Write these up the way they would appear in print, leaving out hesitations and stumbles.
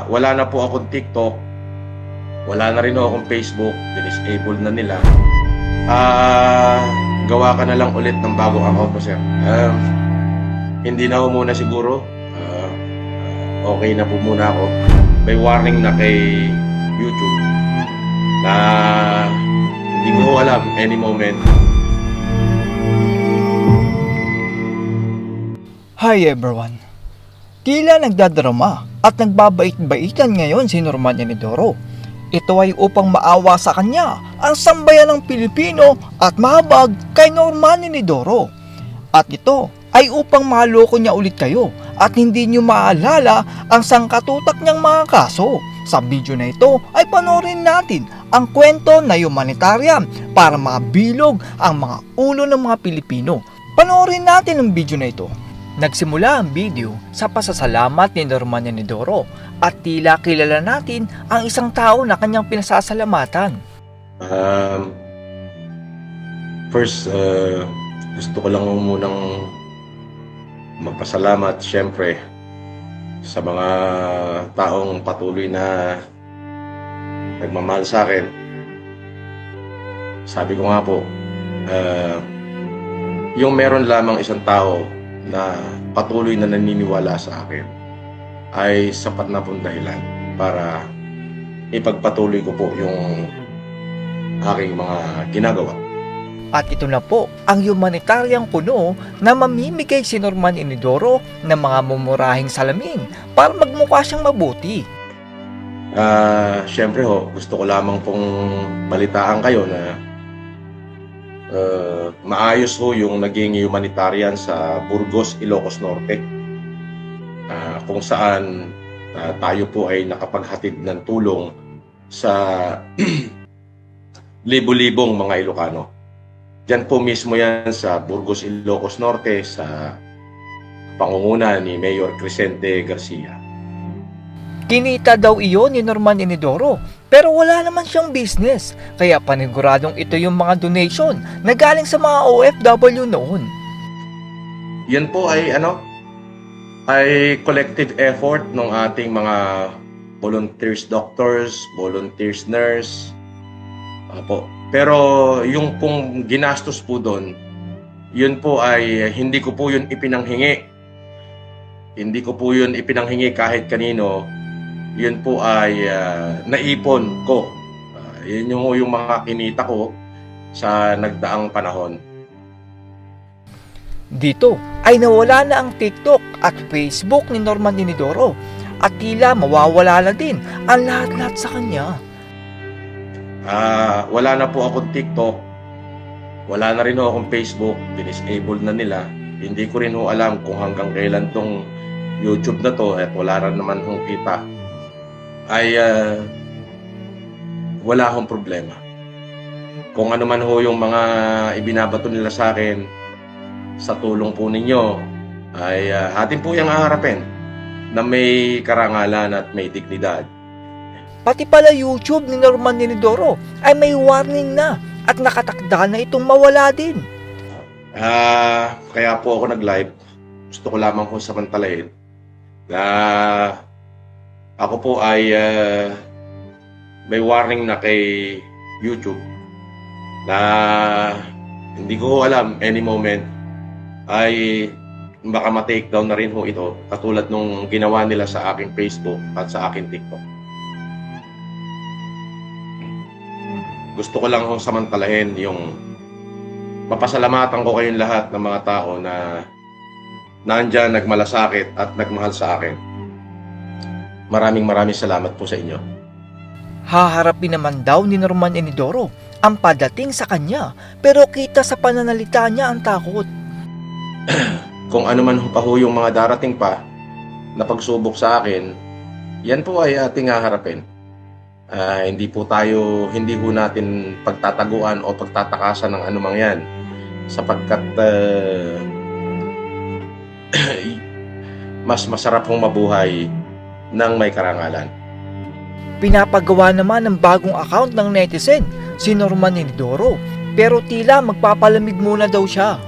Wala na po akong TikTok, wala na rin akong Facebook, dinisable na nila. Gawa ka na lang ulit ng bagong account mo, sir. Hindi na ako muna siguro. Okay na po muna ako. May warning na kay YouTube na hindi ko alam any moment. Hi everyone! Tila nagdadrama at nagbabait-baitan ngayon si Norman Enidoro. Ito ay upang maawa sa kanya ang sambayan ng Pilipino at mahabag kay Norman Enidoro. At ito ay upang maloko niya ulit kayo at hindi niyo maalala ang sangkatutak niyang mga kaso. Sa video na ito ay panoorin natin ang kwento na humanitarian para mabilog ang mga ulo ng mga Pilipino. Panoorin natin ang video na ito. Nagsimula ang video sa pasasalamat ni Norman Enidoro at tila kilala natin ang isang tao na kanyang pinasasalamatan. First, gusto ko lang munang magpasalamat syempre sa mga taong patuloy na nagmamahal sa akin. Sabi ko nga po, yung meron lamang isang tao na patuloy na naniniwala sa akin ay sapat na pong dahilan para ipagpatuloy ko po yung aking mga ginagawa. At ito na po ang humanitariang puno na mamimigay si Norman Enidoro ng mga mumurahing salamin para magmukha siyang mabuti. Syempre gusto ko lamang pong balitaan kayo na maayos yung naging humanitarian sa Burgos, Ilocos Norte, kung saan tayo po ay nakapaghatid ng tulong sa libo-libong mga Ilocano. Diyan po mismo yan sa Burgos, Ilocos Norte sa pangunguna ni Mayor Crescente Garcia. Kinita daw iyon ni Norman Enidoro pero wala naman siyang business kaya paniguradong ito yung mga donation na galing sa mga OFW noon. Yan po ay collective effort ng ating mga volunteers doctors, volunteers nurse. Pero yung pong ginastos po doon, yun po ay hindi ko po yun ipinanghingi. Hindi ko po yun ipinanghingi kahit kanino. Yun po ay naipon ko. Yun yung mga kinita ko sa nagdaang panahon. Dito ay nawala na ang TikTok at Facebook ni Norman Enidoro at tila mawawala na din ang lahat-lahat sa kanya. Wala na po akong TikTok, wala na rin akong Facebook, dinisable na nila. Hindi ko rin alam kung hanggang kailan tong YouTube na to at wala rin naman hong kita. Ay wala akong problema. Kung ano man yung mga ibinabato nila sa akin, sa tulong po ninyo, ay atin po yung haharapin na may karangalan at may dignidad. Pati pala YouTube ni Norman Enidoro ay may warning na at nakatakda na itong mawala din. Kaya po ako nag-live. Gusto ko lamang kung samantalahin na ako po ay may warning na kay YouTube na hindi ko alam any moment ay baka ma-take down na rin ito katulad nung ginawa nila sa aking Facebook at sa aking TikTok. Gusto ko lang samantalahin yung mapasalamatan ko kayong lahat ng mga tao na nandyan, nagmalasakit at nagmahal sa akin. Maraming salamat po sa inyo. Haharapin naman daw ni Norman Enidoro ang padating sa kanya pero kita sa pananalita niya ang takot. Kung ano man pa yung mga darating pa na pagsubok sa akin, yan po ay ating haharapin. Hindi ho natin pagtataguan o pagtatakasan ng anumang yan sapagkat mas masarap hong mabuhay ng may karangalan. Pinapagawa naman ng bagong account ng netizen si Norman Enidoro pero tila magpapalamig muna daw siya.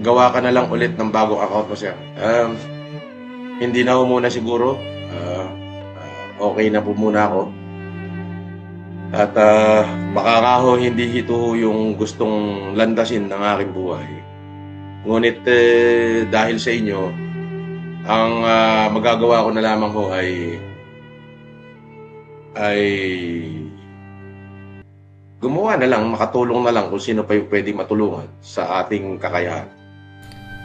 Gawa ka na lang ulit ng bagong account mo, sir. hindi na ho muna siguro. Okay na po muna ako. At baka nga ho hindi ito ho yung gustong landasin ng aking buhay. Ngunit dahil sa inyo, ang magagawa ko na lamang ho ay gumawa na lang, makatulong na lang kung sino pa yung pwedeng matulungan sa ating kakayahan.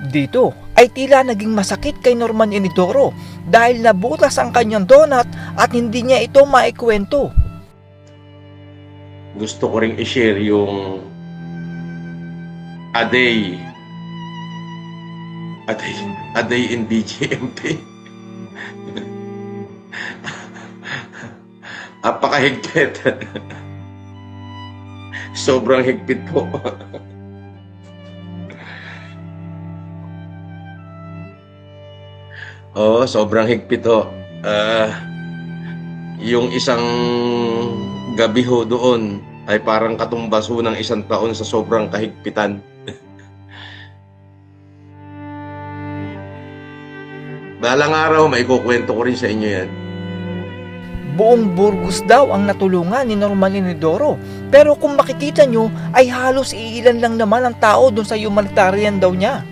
Dito ay tila naging masakit kay Norman Inidoro dahil nabutas ang kanyang donut at hindi niya ito maikwento. Gusto ko ring i-share yung a day in DGMP. Apakahigpit. Sobrang higpit po. Oo, sobrang higpit ho. Yung isang gabi ho doon ay parang katumbas ho ng isang taon sa sobrang kahigpitan. Balang araw, may kukwento ko rin sa inyo yan. Buong Burgos daw ang natulungan ni Norman Inidoro, pero kung makikita nyo ay halos iilan lang naman ang tao dun sa humanitarian daw niya.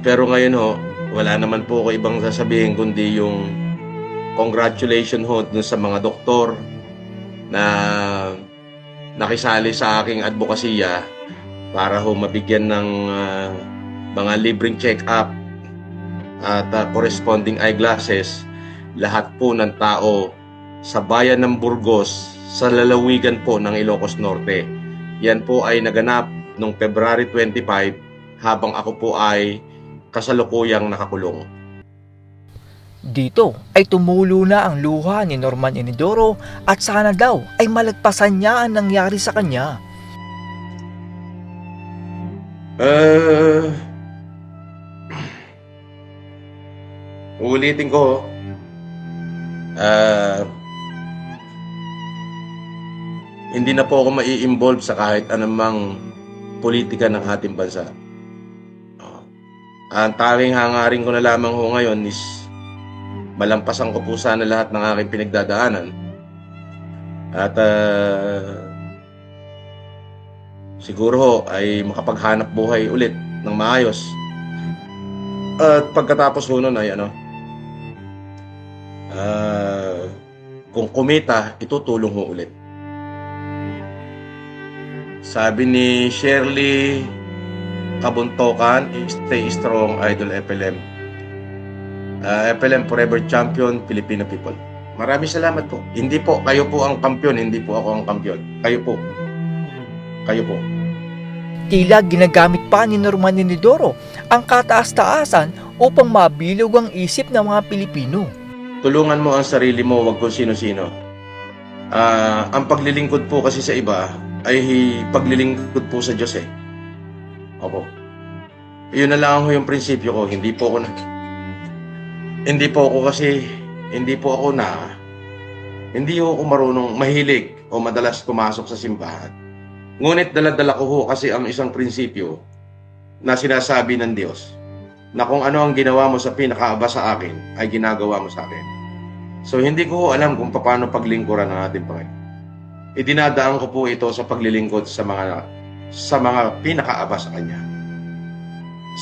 Pero ngayon ho, wala naman po ako ibang sasabihin kundi yung congratulations ho dun sa mga doktor na nakisali sa aking advokasya para ho mabigyan ng mga libreng check-up at corresponding eyeglasses lahat po ng tao sa bayan ng Burgos sa lalawigan po ng Ilocos Norte. Yan po ay naganap noong February 25 habang ako po ay kasalukuyang nakakulong. Dito ay tumulo na ang luha ni Norman Inidoro at sana daw ay malagpasan niya ang nangyari sa kanya. Ulitin ko, hindi na po ako mai-involve sa kahit anumang politika ng ating bansa. Ang tanging hangarin ko na lamang ho ngayon is malampasan ko po sana lahat ng aking pinagdadaanan at siguro ho ay makapaghanap buhay ulit ng maayos. At pagkatapos ho nun ay kung kumita, itutulong ho ulit. Sabi ni Shirley Kabuntokan, stay strong, Idol FLM. FLM Forever Champion, Filipino people. Maraming salamat po. Hindi po, kayo po ang kampiyon, hindi po ako ang kampiyon. Kayo po. Kayo po. Tila ginagamit pa ni Norman Inidoro ang kataas-taasan upang mabilog ang isip ng mga Pilipino. Tulungan mo ang sarili mo, wag kung sino-sino. Ang paglilingkod po kasi sa iba ay paglilingkod po sa Diyos eh. Opo. Yun na lang ho yung prinsipyo ko. Hindi po ako marunong mahilig o madalas pumasok sa simbahan. Ngunit dala-dala ko ho kasi ang isang prinsipyo na sinasabi ng Diyos na kung ano ang ginawa mo sa pinakaaba sa akin ay ginagawa mo sa akin. So hindi ko ho alam kung paano paglingkuran ng ating Panginoon. Idinadaan ko po ito sa paglilingkod sa mga pinakaaba sa Kanya.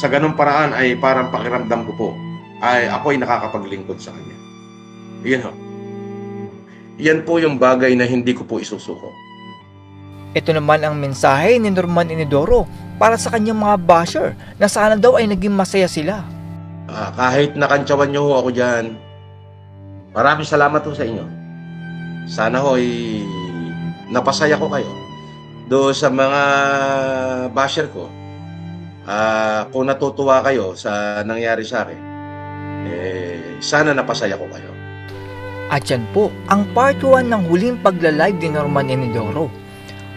Sa ganung paraan ay parang pakiramdam ko po ay ako'y nakakapaglingkod sa Kanya. Yan ho. Yan po yung bagay na hindi ko po isusuko. Ito naman ang mensahe ni Norman Inidoro para sa kanyang mga basher na sana daw ay naging masaya sila. Kahit nakantsawan nyo ho ako dyan, maraming salamat ho sa inyo. Sana ho ay napasaya ko kayo. Doon sa mga basher ko, kung natutuwa kayo sa nangyari sa akin, sana napasaya ko kayo. At yan po ang part 1 ng huling pagla-live ni Norman Inidoro.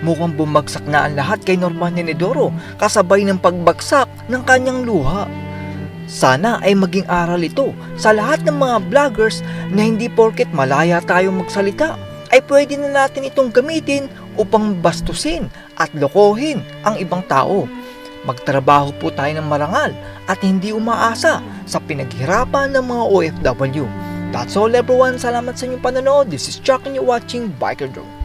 Mukhang bumagsak na ang lahat kay Norman Inidoro kasabay ng pagbagsak ng kanyang luha. Sana ay maging aral ito sa lahat ng mga vloggers na hindi porket malaya tayong magsalita ay pwede na natin itong gamitin upang bastusin at lokohin ang ibang tao. Magtrabaho po tayo ng marangal at hindi umaasa sa pinaghirapan ng mga OFW. That's all everyone. Salamat sa inyong panonood. This is Chuck and you're watching Biker Drone.